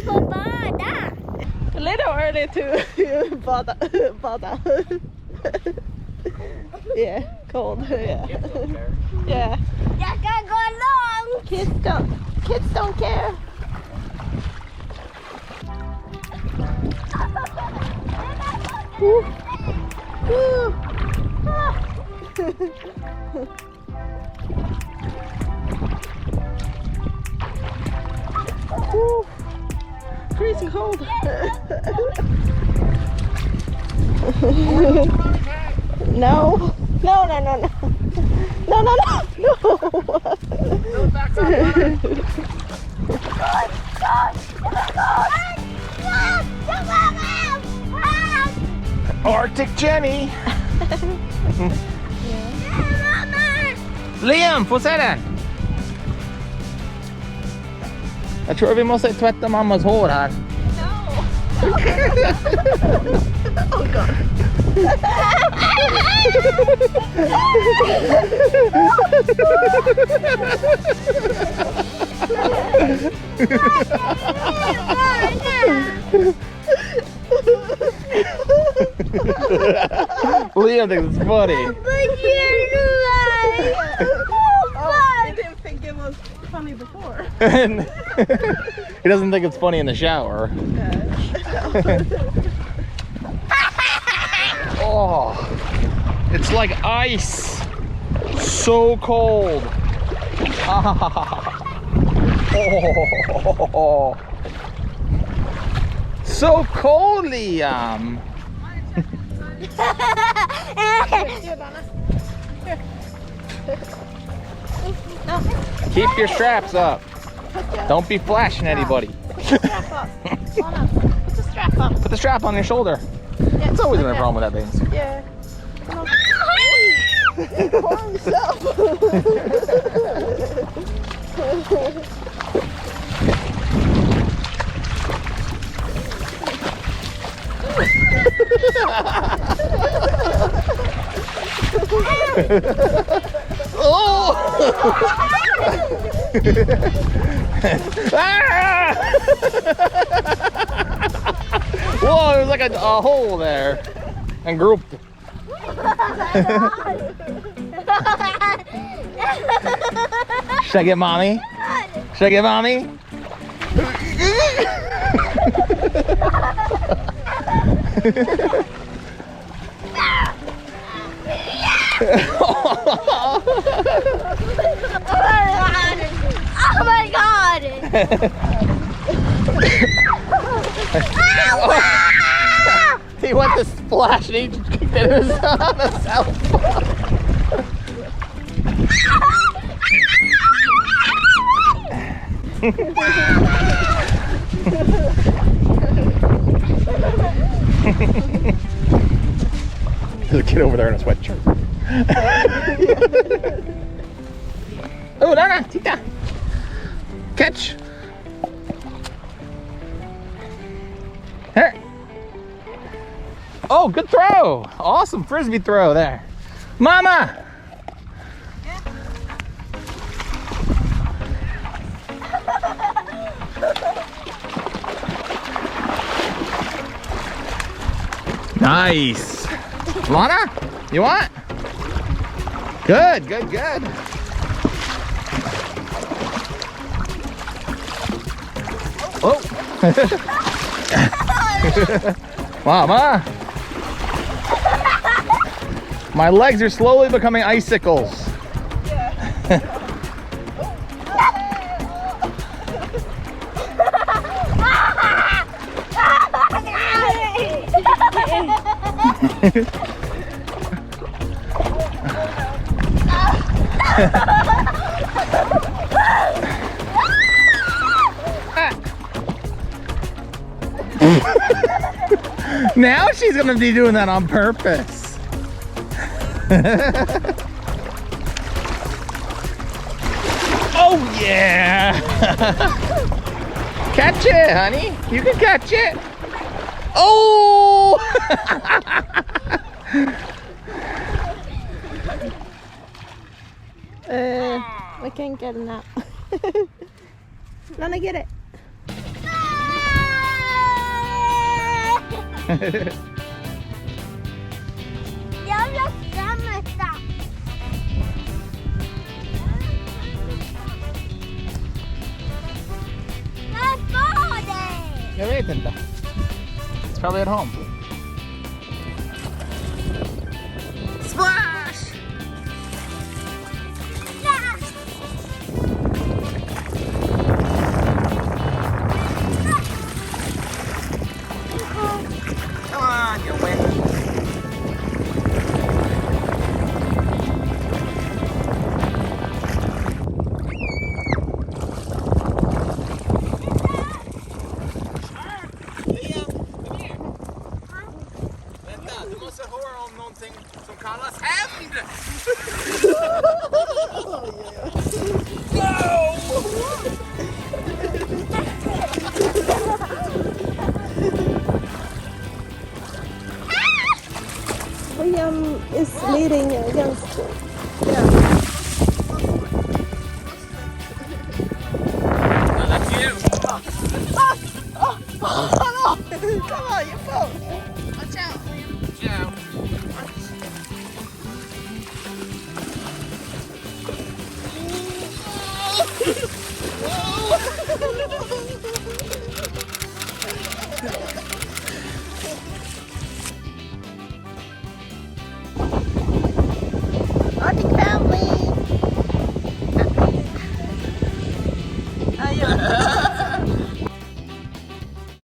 på bada. A little early to bada. Yeah, cold. Yeah. Yeah. Jag ska gå långt. Kids don't care. Woo. Woo. Ah. Woo. Freezing cold. No. No. Arctic Jenny! Liam, få se den! Jag tror vi måste tvätta mammas hår här. No. Oh God. Liam thinks it's funny. But you're right. Oh, I didn't think it was funny before. And he doesn't think it's funny in the shower. Oh, it's like ice. So cold. Oh, so cold, Liam. Keep your straps up. Don't be flashing anybody. Put the strap up. Lana, put the strap up. Put the strap on your shoulder. Yeah, It's always been a like problem with that thing. Yeah. Pour himself. Oh! Ah! Whoa, there's like a hole there and grouped. Should I get mommy? Should I get mommy? Oh my God! He went to splash and he just kicked it in on himself. There's a kid over there in a sweatshirt. Oh, Lana, Tita. Catch. Here. Oh, good throw. Awesome frisbee throw there. Mama. Nice. Lana, you want? Good. Oh. Mama. My legs are slowly becoming icicles. Now she's gonna be doing that on purpose. Oh yeah! Catch it, honey. You can catch it. Oh! We can't get it now. Lana, get it. Jag vill samla. Vad var det? Jag vet inte. It's probably at home. Splash! Come on, you win. Vänta, du måste höra om någonting som kallas hämnd! Liam is leading against it. Now that's you! Come on, you fall. Watch out. Ciao.